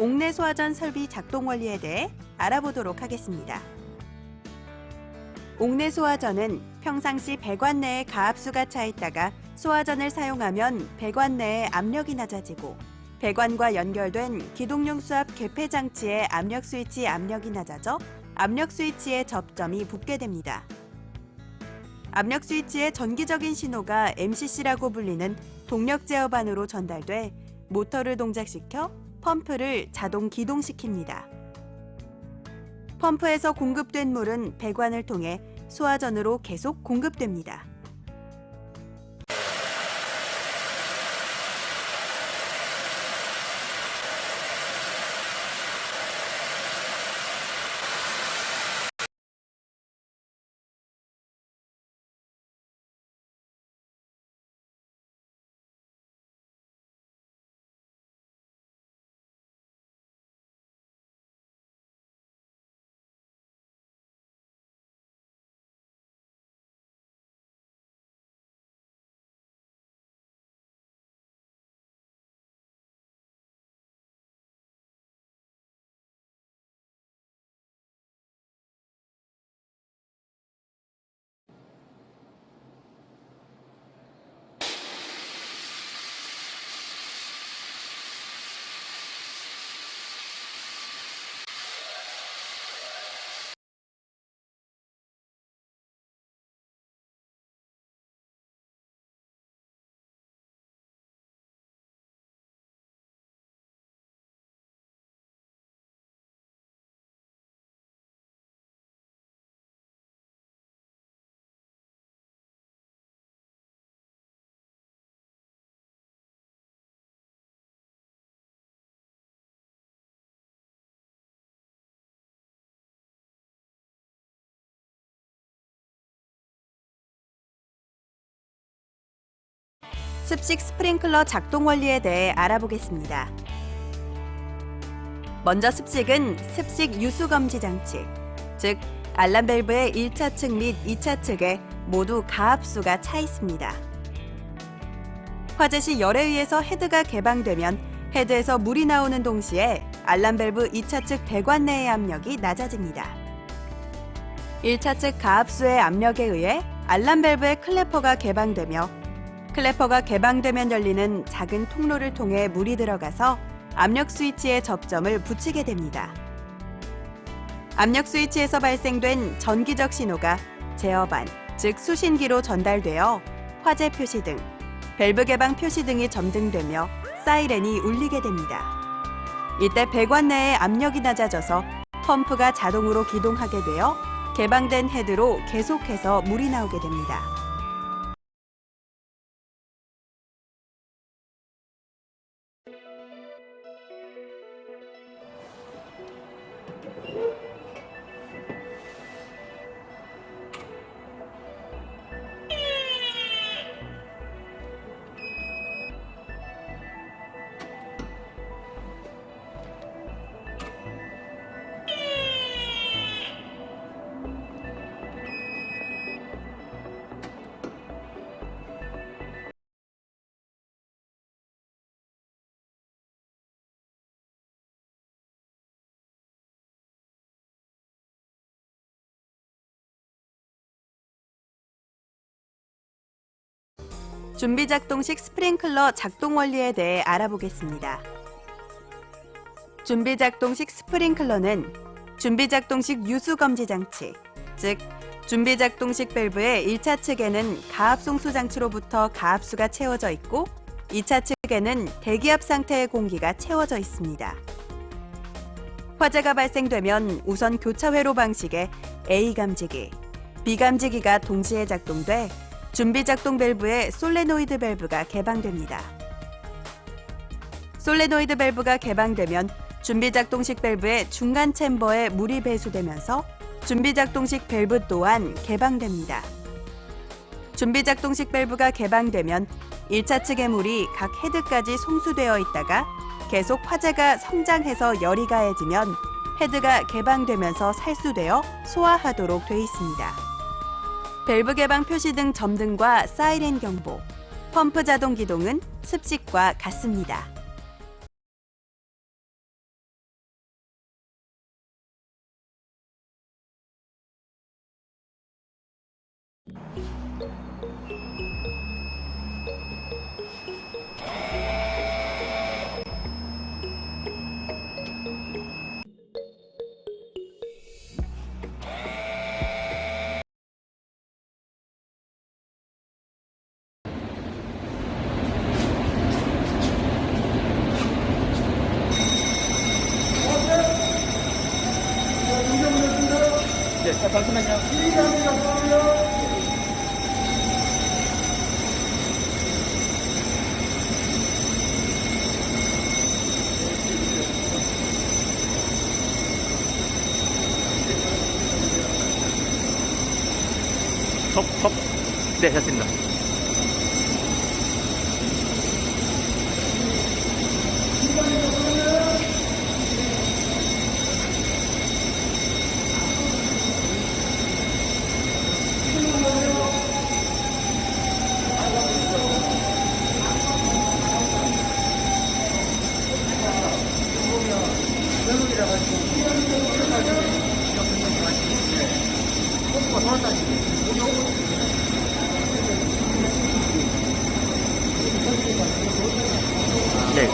옥내 소화전 설비 작동 원리에 대해 알아보도록 하겠습니다. 옥내 소화전은 평상시 배관 내에 가압수가 차 있다가 소화전을 사용하면 배관 내에 압력이 낮아지고 배관과 연결된 기동용 수압 개폐 장치의 압력 스위치 압력이 낮아져 압력 스위치의 접점이 붓게 됩니다. 압력 스위치의 전기적인 신호가 MCC라고 불리는 동력 제어반으로 전달돼 모터를 동작시켜 펌프를 자동 기동시킵니다. 펌프에서 공급된 물은 배관을 통해 소화전으로 계속 공급됩니다. 습식 스프링클러 작동 원리에 대해 알아보겠습니다. 먼저 습식은 습식 유수 감지 장치, 즉 알람 밸브의 1차 측 및 2차 측에 모두 가압수가 차 있습니다. 화재 시 열에 의해서 헤드가 개방되면 헤드에서 물이 나오는 동시에 알람 밸브 2차 측 배관 내의 압력이 낮아집니다. 1차 측 가압수의 압력에 의해 알람 밸브의 클래퍼가 개방되며 클래퍼가 개방되면 열리는 작은 통로를 통해 물이 들어가서 압력 스위치의 접점을 붙이게 됩니다. 압력 스위치에서 발생된 전기적 신호가 제어반, 즉 수신기로 전달되어 화재 표시 등, 밸브 개방 표시 등이 점등되며 사이렌이 울리게 됩니다. 이때 배관 내의 압력이 낮아져서 펌프가 자동으로 기동하게 되어 개방된 헤드로 계속해서 물이 나오게 됩니다. 준비작동식 스프링클러 작동 원리에 대해 알아보겠습니다. 준비작동식 스프링클러는 준비작동식 유수검지 장치, 즉 준비작동식 밸브의 1차 측에는 가압 송수 장치로부터 가압수가 채워져 있고 2차 측에는 대기압 상태의 공기가 채워져 있습니다. 화재가 발생되면 우선 교차 회로 방식의 A 감지기, B 감지기가 동시에 작동돼 준비작동 밸브의 솔레노이드 밸브가 개방됩니다. 솔레노이드 밸브가 개방되면 준비작동식 밸브의 중간 챔버에 물이 배수되면서 준비작동식 밸브 또한 개방됩니다. 준비작동식 밸브가 개방되면 1차 측의 물이 각 헤드까지 송수되어 있다가 계속 화재가 성장해서 열이 가해지면 헤드가 개방되면서 살수되어 소화하도록 돼 있습니다. 밸브 개방 표시 등 점등과 사이렌 경보, 펌프 자동 기동은 습식과 같습니다. 네, 잠시만요. 컵. 네, 됐습니다. 네.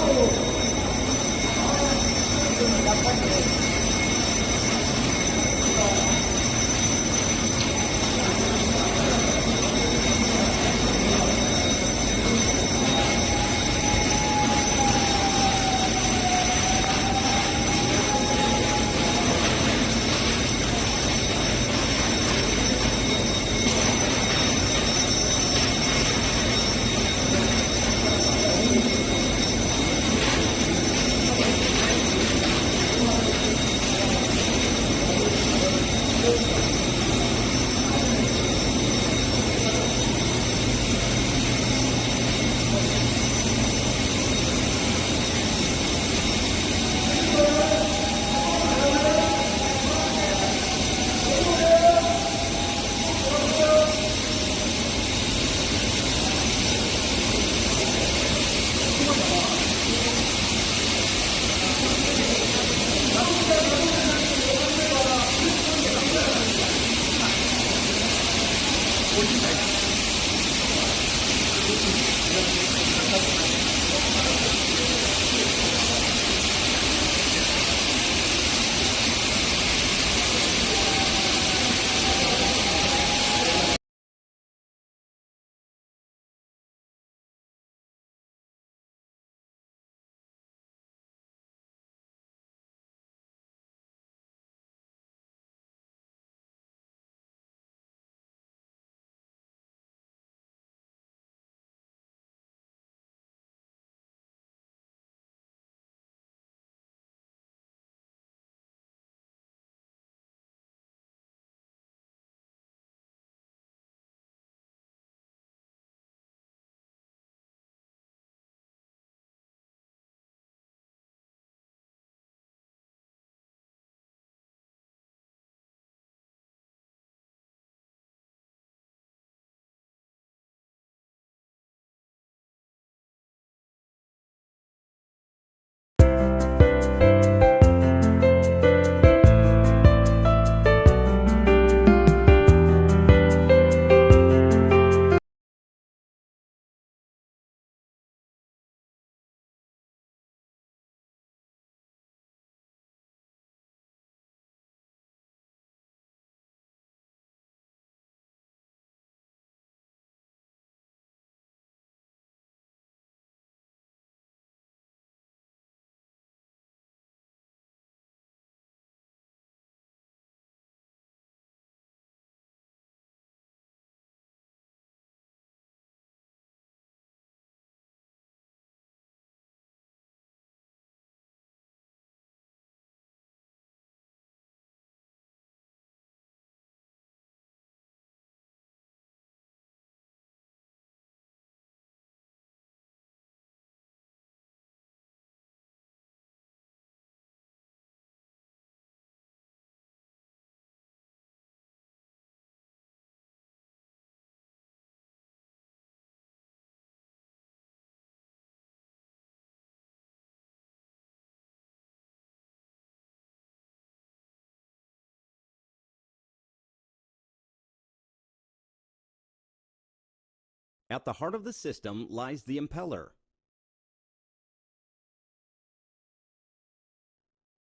At the heart of the system lies the impeller.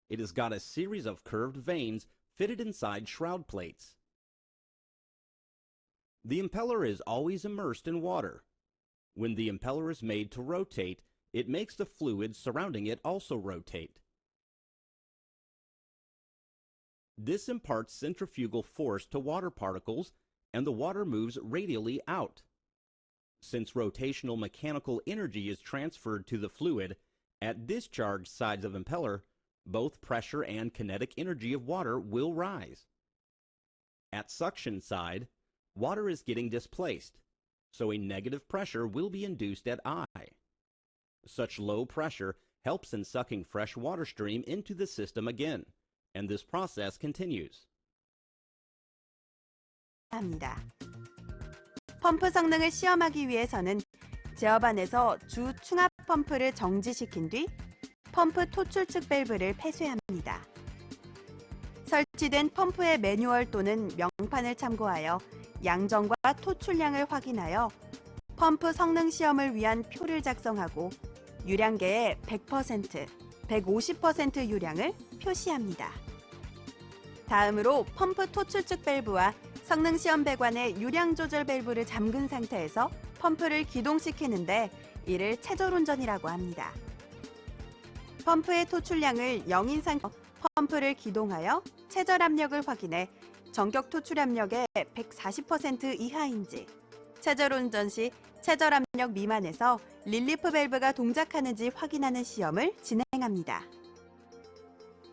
It has got a series of curved vanes fitted inside shroud plates. The impeller is always immersed in water. When the impeller is made to rotate, it makes the fluid surrounding it also rotate. This imparts centrifugal force to water particles, and the water moves radially out. Since rotational mechanical energy is transferred to the fluid, at discharge sides of impeller, both pressure and kinetic energy of water will rise. At suction side, water is getting displaced, so a negative pressure will be induced at I. Such low pressure helps in sucking fresh water stream into the system again, and this process continues. 합니다. 펌프 성능을 시험하기 위해서는 제어반에서 주 충압 펌프를 정지시킨 뒤 펌프 토출 측 밸브를 폐쇄합니다. 설치된 펌프의 매뉴얼 또는 명판을 참고하여 양정과 토출량을 확인하여 펌프 성능 시험을 위한 표를 작성하고 유량계의 100%, 150% 유량을 표시합니다. 다음으로 펌프 토출 측 밸브와 성능 시험 배관의 유량 조절 밸브를 잠근 상태에서 펌프를 기동시키는데 이를 체절 운전이라고 합니다. 펌프의 토출량을 0인 상태 펌프를 기동하여 체절 압력을 확인해 전격 토출 압력의 140% 이하인지, 체절 운전 시 체절 압력 미만에서 릴리프 밸브가 동작하는지 확인하는 시험을 진행합니다.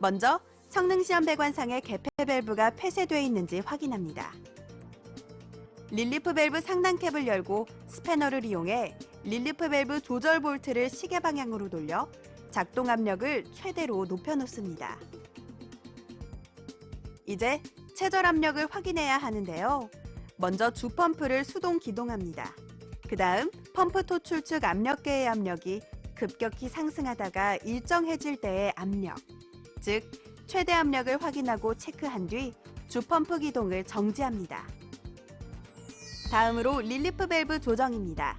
먼저 성능 시험 배관상의 개폐 밸브가 폐쇄되어 있는지 확인합니다. 릴리프 밸브 상단 캡을 열고 스패너를 이용해 릴리프 밸브 조절 볼트를 시계 방향으로 돌려 작동 압력을 최대로 높여놓습니다. 이제 체절 압력을 확인해야 하는데요. 먼저 주 펌프를 수동 기동합니다. 그 다음 펌프 토출 측 압력계의 압력이 급격히 상승하다가 일정해질 때의 압력, 즉 최대 압력을 확인하고 체크한 뒤 주 펌프 기동을 정지합니다. 다음으로 릴리프 밸브 조정입니다.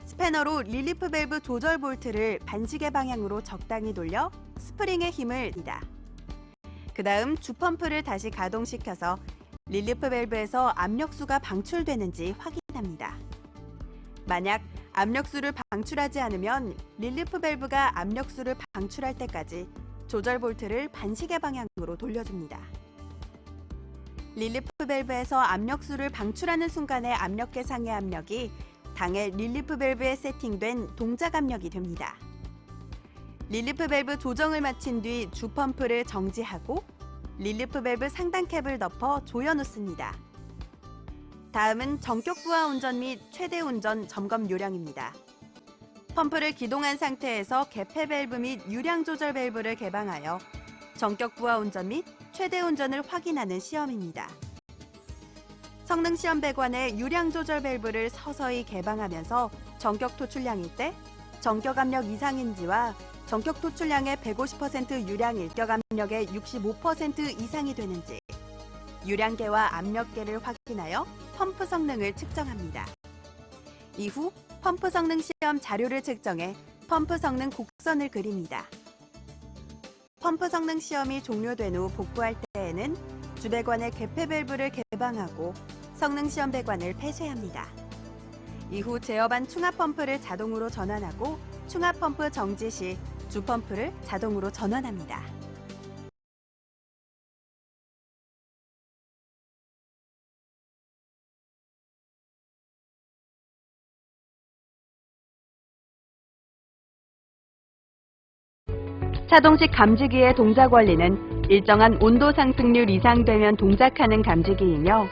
스패너로 릴리프 밸브 조절 볼트를 반시계 방향으로 적당히 돌려 스프링의 힘을 줍니다. 그 다음 주 펌프를 다시 가동시켜서 릴리프 밸브에서 압력수가 방출되는지 확인합니다. 만약 압력수를 방출하지 않으면 릴리프 밸브가 압력수를 방출할 때까지 조절 볼트를 반시계 방향으로 돌려줍니다. 릴리프 밸브에서 압력수를 방출하는 순간의 압력계 상의 압력이 당해 릴리프 밸브에 세팅된 동작 압력이 됩니다. 릴리프 밸브 조정을 마친 뒤 주 펌프를 정지하고 릴리프 밸브 상단 캡을 덮어 조여놓습니다. 다음은 전격 부하 운전 및 최대 운전 점검 요령입니다. 펌프를 기동한 상태에서 개폐 밸브 및 유량 조절 밸브를 개방하여 전격 부하 운전 및 최대 운전을 확인하는 시험입니다. 성능 시험 배관의 유량 조절 밸브를 서서히 개방하면서 전격 토출량일 때 전격 압력 이상인지와 전격 토출량의 150% 유량 일격 압력의 65% 이상이 되는지, 유량계와 압력계를 확인하여 펌프 성능을 측정합니다. 이후 펌프 성능 시험 자료를 측정해 펌프 성능 곡선을 그립니다. 펌프 성능 시험이 종료된 후 복구할 때에는 주배관의 개폐 밸브를 개방하고 성능 시험 배관을 폐쇄합니다. 이후 제어반 충압 펌프를 자동으로 전환하고 충압 펌프 정지 시 주 펌프를 자동으로 전환합니다. 자동식 감지기의 동작 원리는 일정한 온도 상승률 이상 되면 동작하는 감지기이며,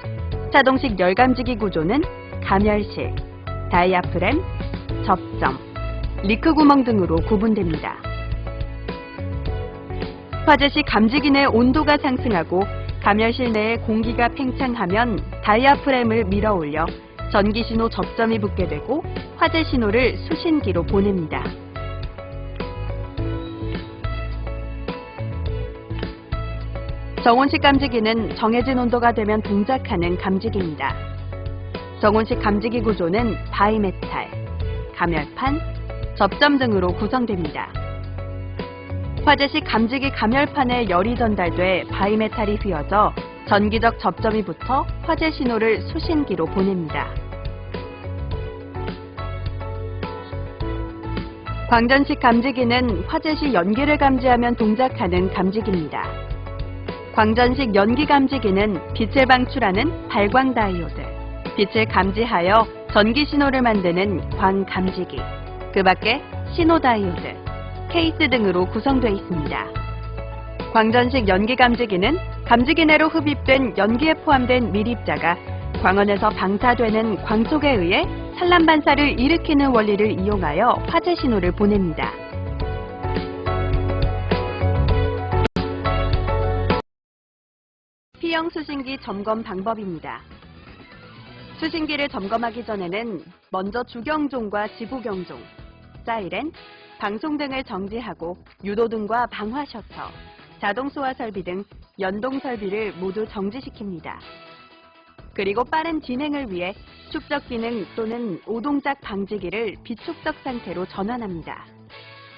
자동식 열 감지기 구조는 가멸실, 다이아프램, 접점, 리크 구멍 등으로 구분됩니다. 화재 시 감지기 내 온도가 상승하고 가멸실 내에 공기가 팽창하면 다이아프램을 밀어 올려 전기 신호 접점이 붙게 되고 화재 신호를 수신기로 보냅니다. 정온식 감지기는 정해진 온도가 되면 동작하는 감지기입니다. 정온식 감지기 구조는 바이메탈, 감열판, 접점 등으로 구성됩니다. 화재 시 감지기 감열판에 열이 전달돼 바이메탈이 휘어져 전기적 접점이 붙어 화재 신호를 수신기로 보냅니다. 광전식 감지기는 화재 시 연기를 감지하면 동작하는 감지기입니다. 광전식 연기 감지기는 빛을 방출하는 발광 다이오드, 빛을 감지하여 전기 신호를 만드는 광 감지기, 그 밖에 신호 다이오드, 케이스 등으로 구성되어 있습니다. 광전식 연기 감지기는 감지기 내로 흡입된 연기에 포함된 밀입자가 광원에서 방사되는 광속에 의해 산란 반사를 일으키는 원리를 이용하여 화재 신호를 보냅니다. P형 수신기 점검 방법입니다. 수신기를 점검하기 전에는 먼저 주경종과 지구경종, 사이렌, 방송 등을 정지하고 유도등과 방화 셔터, 자동 소화 설비 등 연동 설비를 모두 정지시킵니다. 그리고 빠른 진행을 위해 축적 기능 또는 오동작 방지기를 비축적 상태로 전환합니다.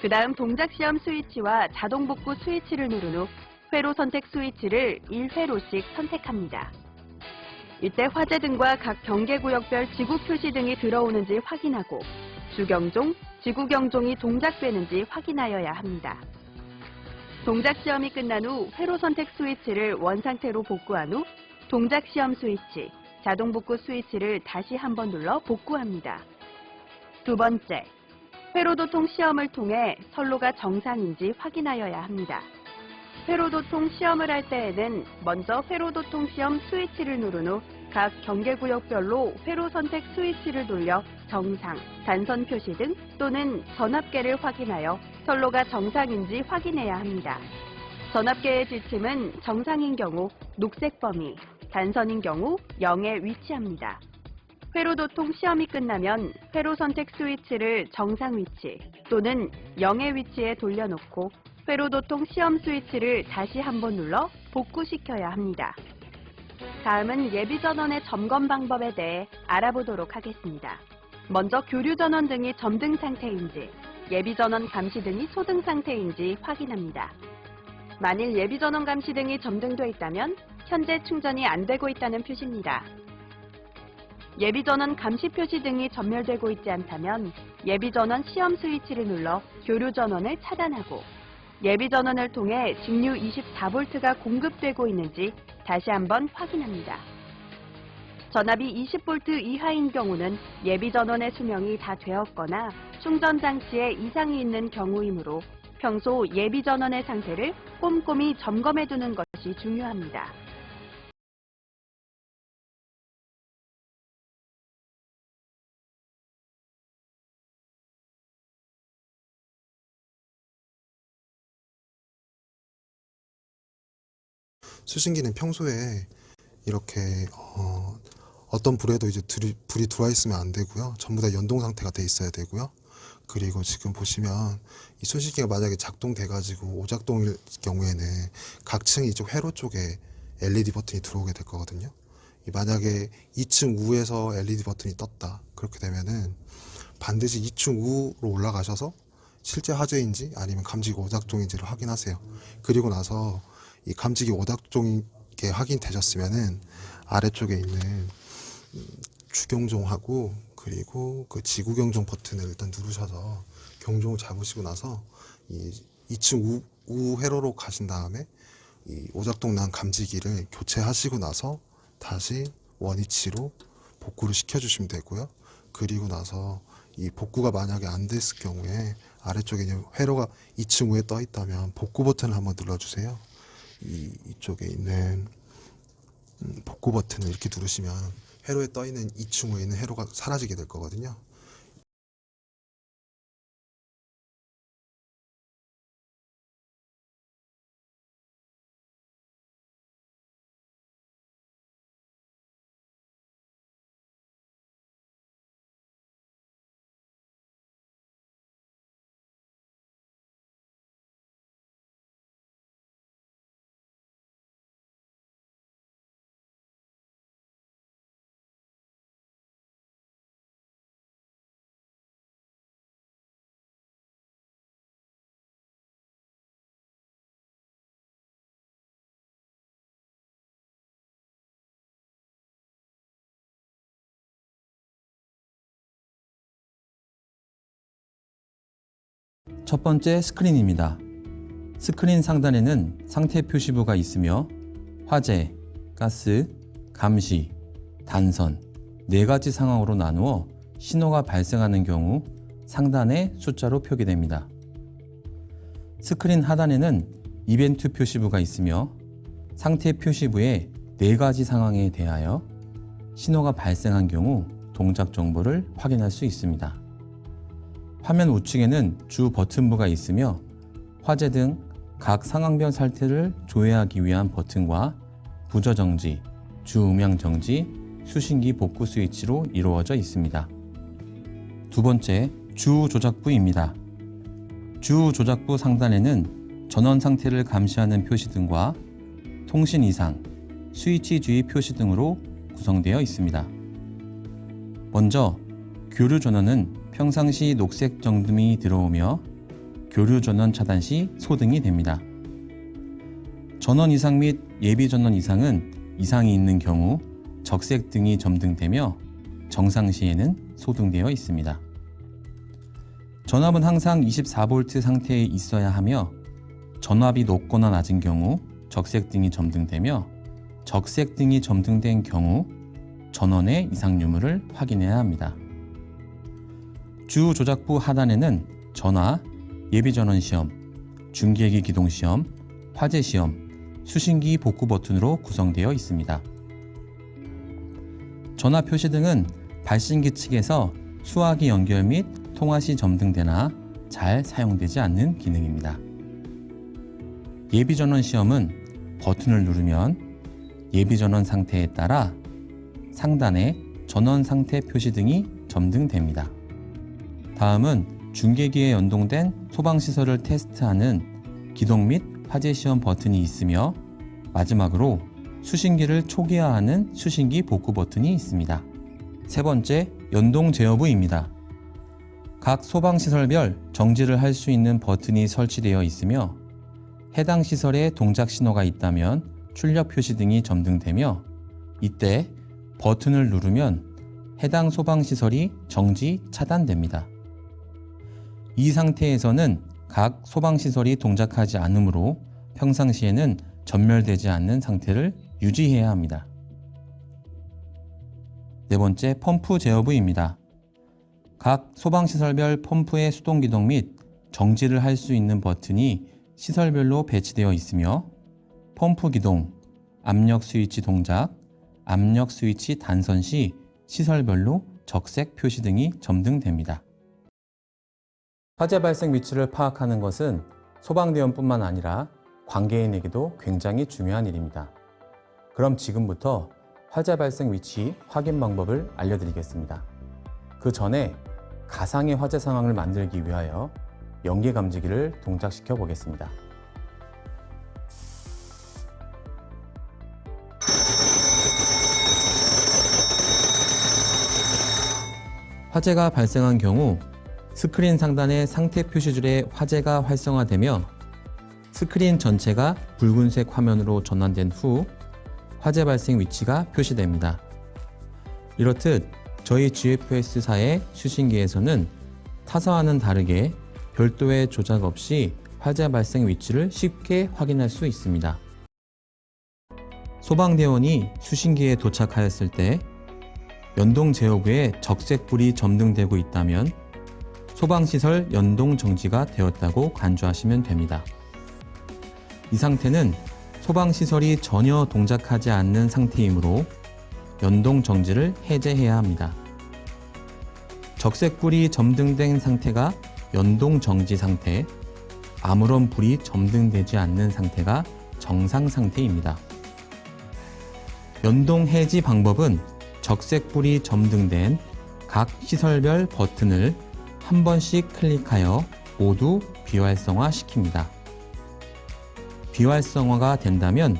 그 다음 동작 시험 스위치와 자동 복구 스위치를 누른 후 회로 선택 스위치를 1회로씩 선택합니다. 이때 화재 등과 각 경계구역별 지구 표시 등이 들어오는지 확인하고 주경종, 지구경종이 동작되는지 확인하여야 합니다. 동작 시험이 끝난 후 회로 선택 스위치를 원상태로 복구한 후 동작 시험 스위치, 자동 복구 스위치를 다시 한번 눌러 복구합니다. 두 번째, 회로도통 시험을 통해 선로가 정상인지 확인하여야 합니다. 회로도통 시험을 할 때에는 먼저 회로도통 시험 스위치를 누른 후 각 경계구역별로 회로 선택 스위치를 돌려 정상, 단선 표시 등 또는 전압계를 확인하여 선로가 정상인지 확인해야 합니다. 전압계의 지침은 정상인 경우 녹색 범위, 단선인 경우 0에 위치합니다. 회로도통 시험이 끝나면 회로 선택 스위치를 정상 위치 또는 0의 위치에 돌려놓고 회로도통 시험 스위치를 다시 한번 눌러 복구시켜야 합니다. 다음은 예비전원의 점검 방법에 대해 알아보도록 하겠습니다. 먼저 교류전원 등이 점등 상태인지, 예비전원 감시 등이 소등 상태인지 확인합니다. 만일 예비전원 감시 등이 점등돼 있다면 현재 충전이 안 되고 있다는 표시입니다. 예비전원 감시 표시 등이 전멸되고 있지 않다면 예비전원 시험 스위치를 눌러 교류전원을 차단하고 예비전원을 통해 직류 24V가 공급되고 있는지 다시 한번 확인합니다. 전압이 20V 이하인 경우는 예비전원의 수명이 다 되었거나 충전 장치에 이상이 있는 경우이므로 평소 예비전원의 상태를 꼼꼼히 점검해 두는 것이 중요합니다. 수신기는 평소에 이렇게 어떤 불에도 이제 불이 들어와 있으면 안 되고요. 전부 다 연동 상태가 돼 있어야 되고요. 그리고 지금 보시면 이 수신기가 만약에 작동돼 가지고 오작동일 경우에는 각 층 이쪽 회로 쪽에 LED 버튼이 들어오게 될 거거든요. 만약에 2층 우에서 LED 버튼이 떴다. 그렇게 되면은 반드시 2층 우로 올라가셔서 실제 화재인지 아니면 감지기 오작동인지를 확인하세요. 그리고 나서 이 감지기 오작동이 확인되셨으면은 아래쪽에 있는 주경종하고 그리고 그 지구경종 버튼을 일단 누르셔서 경종을 잡으시고 나서 이 2층 우회로로 가신 다음에 이 오작동 난 감지기를 교체하시고 나서 다시 원위치로 복구를 시켜주시면 되고요. 그리고 나서 이 복구가 만약에 안 됐을 경우에 아래쪽에 회로가 2층 우에 떠 있다면 복구 버튼을 한번 눌러주세요. 이쪽에 있는 복구 버튼을 이렇게 누르시면 회로에 떠 있는 2층 우에 있는 회로가 사라지게 될 거거든요. 첫 번째 스크린입니다. 스크린 상단에는 상태 표시부가 있으며 화재, 가스, 감시, 단선 4가지 상황으로 나누어 신호가 발생하는 경우 상단에 숫자로 표기됩니다. 스크린 하단에는 이벤트 표시부가 있으며 상태 표시부의 4가지 상황에 대하여 신호가 발생한 경우 동작 정보를 확인할 수 있습니다. 화면 우측에는 주 버튼부가 있으며 화재 등 각 상황별 상태를 조회하기 위한 버튼과 부저 정지, 주 음향 정지, 수신기 복구 스위치로 이루어져 있습니다. 두 번째, 주 조작부입니다. 주 조작부 상단에는 전원 상태를 감시하는 표시 등과 통신 이상, 스위치 주의 표시 등으로 구성되어 있습니다. 먼저 교류 전원은 평상시 녹색 정등이 들어오며 교류 전원 차단 시 소등이 됩니다. 전원 이상 및 예비 전원 이상은 이상이 있는 경우 적색 등이 점등되며 정상 시에는 소등되어 있습니다. 전압은 항상 24V 상태에 있어야 하며 전압이 높거나 낮은 경우 적색 등이 점등되며 적색 등이 점등된 경우 전원의 이상 유무를 확인해야 합니다. 주 조작부 하단에는 전화, 예비전원 시험, 중계기 기동 시험, 화재 시험, 수신기 복구 버튼으로 구성되어 있습니다. 전화 표시 등은 발신기 측에서 수화기 연결 및 통화 시 점등되나 잘 사용되지 않는 기능입니다. 예비전원 시험은 버튼을 누르면 예비전원 상태에 따라 상단에 전원 상태 표시 등이 점등됩니다. 다음은 중계기에 연동된 소방시설을 테스트하는 기동 및 화재 시험 버튼이 있으며 마지막으로 수신기를 초기화하는 수신기 복구 버튼이 있습니다. 세 번째, 연동 제어부입니다. 각 소방시설별 정지를 할 수 있는 버튼이 설치되어 있으며 해당 시설에 동작 신호가 있다면 출력 표시 등이 점등되며 이때 버튼을 누르면 해당 소방시설이 정지 차단됩니다. 이 상태에서는 각 소방시설이 동작하지 않으므로 평상시에는 전멸되지 않는 상태를 유지해야 합니다. 네 번째, 펌프 제어부입니다. 각 소방시설별 펌프의 수동기동 및 정지를 할 수 있는 버튼이 시설별로 배치되어 있으며 펌프 기동, 압력 스위치 동작, 압력 스위치 단선 시 시설별로 적색 표시 등이 점등됩니다. 화재 발생 위치를 파악하는 것은 소방대원뿐만 아니라 관계인에게도 굉장히 중요한 일입니다. 그럼 지금부터 화재 발생 위치 확인 방법을 알려드리겠습니다. 그 전에 가상의 화재 상황을 만들기 위하여 연기 감지기를 동작시켜 보겠습니다. 화재가 발생한 경우 스크린 상단의 상태 표시줄에 화재가 활성화되며 스크린 전체가 붉은색 화면으로 전환된 후 화재 발생 위치가 표시됩니다. 이렇듯 저희 GFS사의 수신기에서는 타사와는 다르게 별도의 조작 없이 화재 발생 위치를 쉽게 확인할 수 있습니다. 소방대원이 수신기에 도착하였을 때 연동 제어부에 적색 불이 점등되고 있다면 소방시설 연동 정지가 되었다고 간주하시면 됩니다. 이 상태는 소방시설이 전혀 동작하지 않는 상태이므로 연동 정지를 해제해야 합니다. 적색 불이 점등된 상태가 연동 정지 상태, 아무런 불이 점등되지 않는 상태가 정상 상태입니다. 연동 해지 방법은 적색 불이 점등된 각 시설별 버튼을 한 번씩 클릭하여 모두 비활성화 시킵니다. 비활성화가 된다면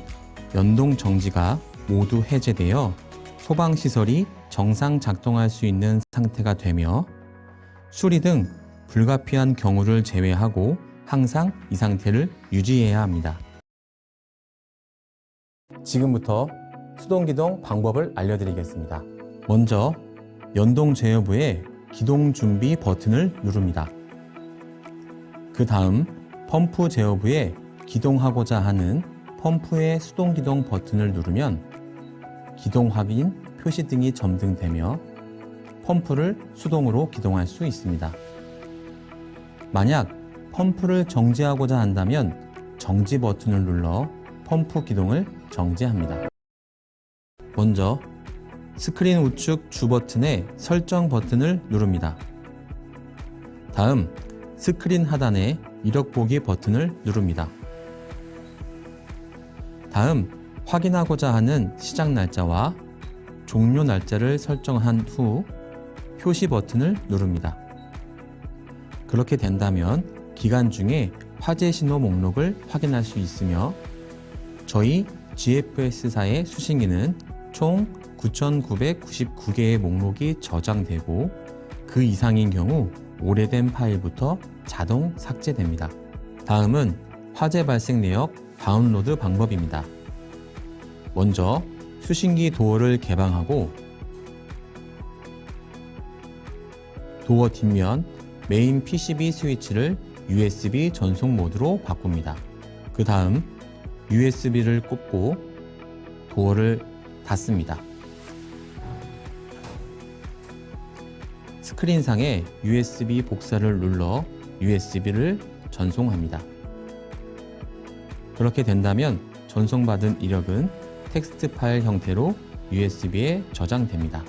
연동 정지가 모두 해제되어 소방시설이 정상 작동할 수 있는 상태가 되며 수리 등 불가피한 경우를 제외하고 항상 이 상태를 유지해야 합니다. 지금부터 수동기동 방법을 알려드리겠습니다. 먼저 연동 제어부에 기동 준비 버튼을 누릅니다. 그 다음 펌프 제어부에 기동하고자 하는 펌프의 수동 기동 버튼을 누르면 기동 확인 표시등이 점등되며 펌프를 수동으로 기동할 수 있습니다. 만약 펌프를 정지하고자 한다면 정지 버튼을 눌러 펌프 기동을 정지합니다. 먼저 스크린 우측 주 버튼의 설정 버튼을 누릅니다. 다음 스크린 하단의 이력 보기 버튼을 누릅니다. 다음 확인하고자 하는 시작 날짜와 종료 날짜를 설정한 후 표시 버튼을 누릅니다. 그렇게 된다면 기간 중에 화재 신호 목록을 확인할 수 있으며 저희 GFS사의 수신기는 총 9,999개의 목록이 저장되고 그 이상인 경우 오래된 파일부터 자동 삭제됩니다. 다음은 화재 발생 내역 다운로드 방법입니다. 먼저 수신기 도어를 개방하고 도어 뒷면 메인 PCB 스위치를 USB 전송 모드로 바꿉니다. 그 다음 USB를 꼽고 도어를 닫습니다. 스크린상에 USB 복사를 눌러 USB를 전송합니다. 그렇게 된다면 전송받은 이력은 텍스트 파일 형태로 USB에 저장됩니다.